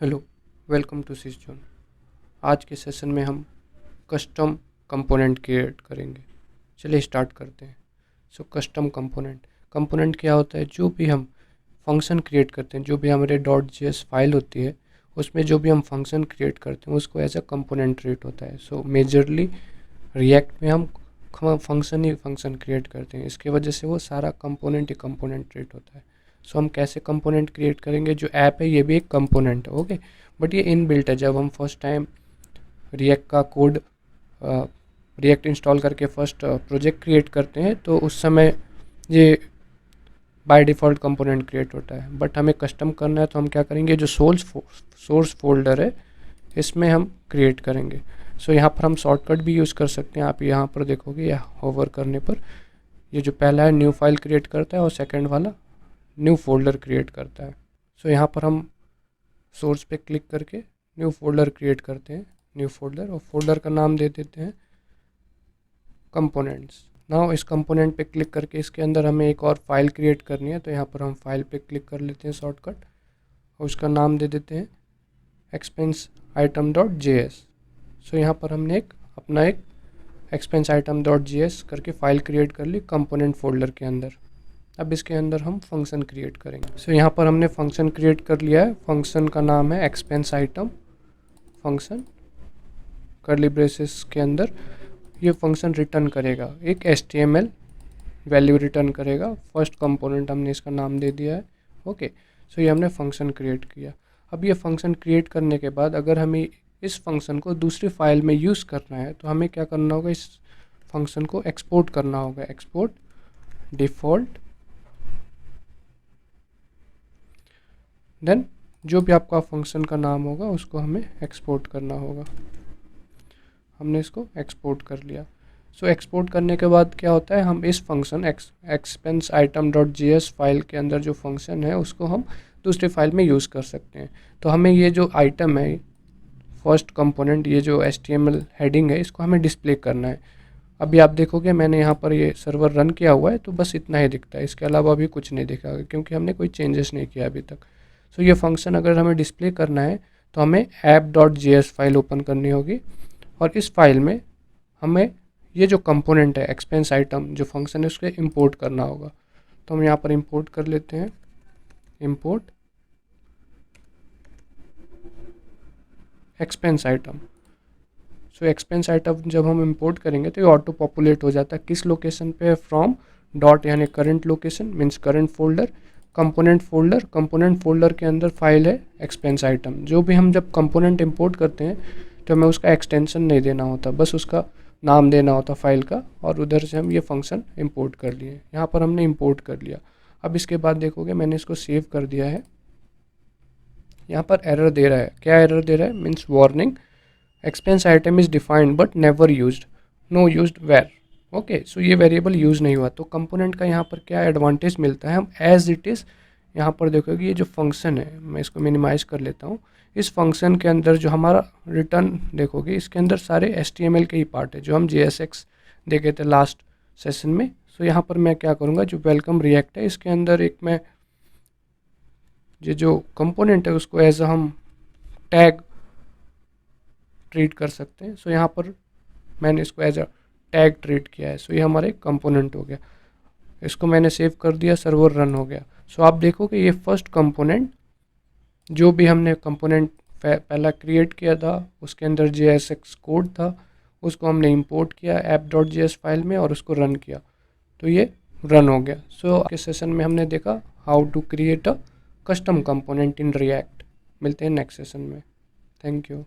Hello, welcome to सिसजोन। आज के session में हम कस्टम कंपोनेंट क्रिएट करेंगे। चलिए स्टार्ट करते हैं। कस्टम कंपोनेंट कंपोनेंट क्या होता है? जो भी हम फंक्शन क्रिएट करते हैं, जो भी हमारे .js फाइल होती है, उसमें जो भी हम फंक्शन क्रिएट करते हैं उसको एज अ कंपोनेंट ट्रीट होता है। मेजरली रिएक्ट में हम फंक्शन क्रिएट करते हैं, इसके वजह से वो सारा कंपोनेंट ही कंपोनेंट ट्रीट होता है। हम कैसे कंपोनेंट क्रिएट करेंगे? जो ऐप है ये भी एक कंपोनेंट है, ओके, बट ये इनबिल्ट है। जब हम फर्स्ट टाइम रिएक्ट का कोड रिएक्ट इंस्टॉल करके फर्स्ट प्रोजेक्ट क्रिएट करते हैं तो उस समय ये बाय डिफ़ॉल्ट कंपोनेंट क्रिएट होता है। बट हमें कस्टम करना है तो हम क्या करेंगे? जो सोर्स फोल्डर है इसमें हम क्रिएट करेंगे। यहाँ पर हम शॉर्टकट भी यूज़ कर सकते हैं। आप यहाँ पर देखोगे या होवर करने पर ये जो पहला है न्यू फाइल क्रिएट करता है और सेकंड वाला न्यू फोल्डर क्रिएट करता है। यहाँ पर हम सोर्स पे क्लिक करके न्यू फोल्डर क्रिएट करते हैं, न्यू फोल्डर, और फोल्डर का नाम दे देते हैं कंपोनेंट्स। नाउ इस कंपोनेंट पे क्लिक करके इसके अंदर हमें एक और फाइल क्रिएट करनी है, तो यहाँ पर हम फाइल पे क्लिक कर लेते हैं शॉर्टकट, और उसका नाम दे देते हैं एक्सपेंस आइटम डॉट जेएस। यहाँ पर हमने अपना एक एक्सपेंस आइटम डॉट जेएस करके फाइल क्रिएट कर ली कंपोनेंट फोल्डर के अंदर। अब इसके अंदर हम फंक्शन क्रिएट करेंगे। यहाँ पर हमने फंक्शन क्रिएट कर लिया है। फंक्शन का नाम है expense item function, curly braces के अंदर ये फंक्शन रिटर्न करेगा एक HTML वैल्यू रिटर्न करेगा। फर्स्ट कंपोनेंट हमने इसका नाम दे दिया है, ओके। ये हमने फंक्शन क्रिएट किया। अब ये फंक्शन क्रिएट करने के बाद अगर हमें इस फंक्शन को दूसरी फाइल में यूज़ करना है तो हमें क्या करना होगा? इस फंक्शन को एक्सपोर्ट करना होगा। एक्सपोर्ट डिफ़ॉल्ट, देन जो भी आपका फंक्शन का नाम होगा उसको हमें एक्सपोर्ट करना होगा। हमने इसको एक्सपोर्ट कर लिया। एक्सपोर्ट करने के बाद क्या होता है? हम इस function expense item dot JS file के अंदर जो फंक्शन है उसको हम दूसरी फाइल में यूज़ कर सकते हैं। तो हमें ये जो आइटम है फर्स्ट कंपोनेंट, ये जो HTML हेडिंग है, इसको हमें डिस्प्ले करना है। अभी आप देखोगे मैंने यहाँ पर ये सर्वर रन किया हुआ है तो बस इतना ही दिखता है, इसके अलावा अभी कुछ नहीं दिखा क्योंकि हमने कोई चेंजेस नहीं किया अभी तक। ये फंक्शन अगर हमें डिस्प्ले करना है तो हमें app.js फाइल ओपन करनी होगी, और इस फाइल में हमें ये जो कंपोनेंट है एक्सपेंस आइटम जो फंक्शन है उसको इंपोर्ट करना होगा। तो हम यहाँ पर इंपोर्ट कर लेते हैं, import expense item. Expense item जब हम इंपोर्ट करेंगे तो ये ऑटो पॉपुलेट हो जाता है। किस लोकेशन पे? फ्रॉम डॉट यानी current location means current folder, component folder के अंदर फाइल है एक्सपेंस आइटम। जो भी हम जब कंपोनेंट इंपोर्ट करते हैं तो हमें उसका एक्सटेंशन नहीं देना होता, बस उसका नाम देना होता फाइल का, और उधर से हम ये फंक्शन इंपोर्ट कर लिए। यहाँ पर हमने इंपोर्ट कर लिया। अब इसके बाद देखोगे मैंने इसको सेव कर दिया है। यहाँ पर एरर दे रहा है। क्या एरर दे रहा है? Means warning, expense item is defined but never used, no used where, okay. ये वेरिएबल यूज़ नहीं हुआ। तो कंपोनेंट का यहाँ पर क्या एडवांटेज मिलता है? हम एज इट इज़ यहाँ पर देखोगे ये जो फंक्शन है, मैं इसको मिनिमाइज़ कर लेता हूँ। इस फंक्शन के अंदर जो हमारा रिटर्न देखोगे इसके अंदर सारे HTML के ही पार्ट है जो हम JSX देखे थे लास्ट सेशन में। यहाँ पर मैं क्या करूँगा? जो वेलकम रिएक्ट है इसके अंदर एक मैं ये जो कंपोनेंट है उसको एज हम टैग ट्रीट कर सकते हैं। यहाँ पर मैंने इसको एज अ टैग ट्रीट किया है। ये हमारा एक कंपोनेंट हो गया। इसको मैंने सेव कर दिया, सर्वर रन हो गया। आप देखो कि ये फर्स्ट कंपोनेंट जो भी हमने कंपोनेंट पहला क्रिएट किया था उसके अंदर JSX कोड था, उसको हमने इंपोर्ट किया app.js फाइल में और उसको रन किया, तो ये रन हो गया। इस सेशन में हमने देखा how to create a custom component in React. मिलते हैं नेक्स्ट सेशन में। Thank you.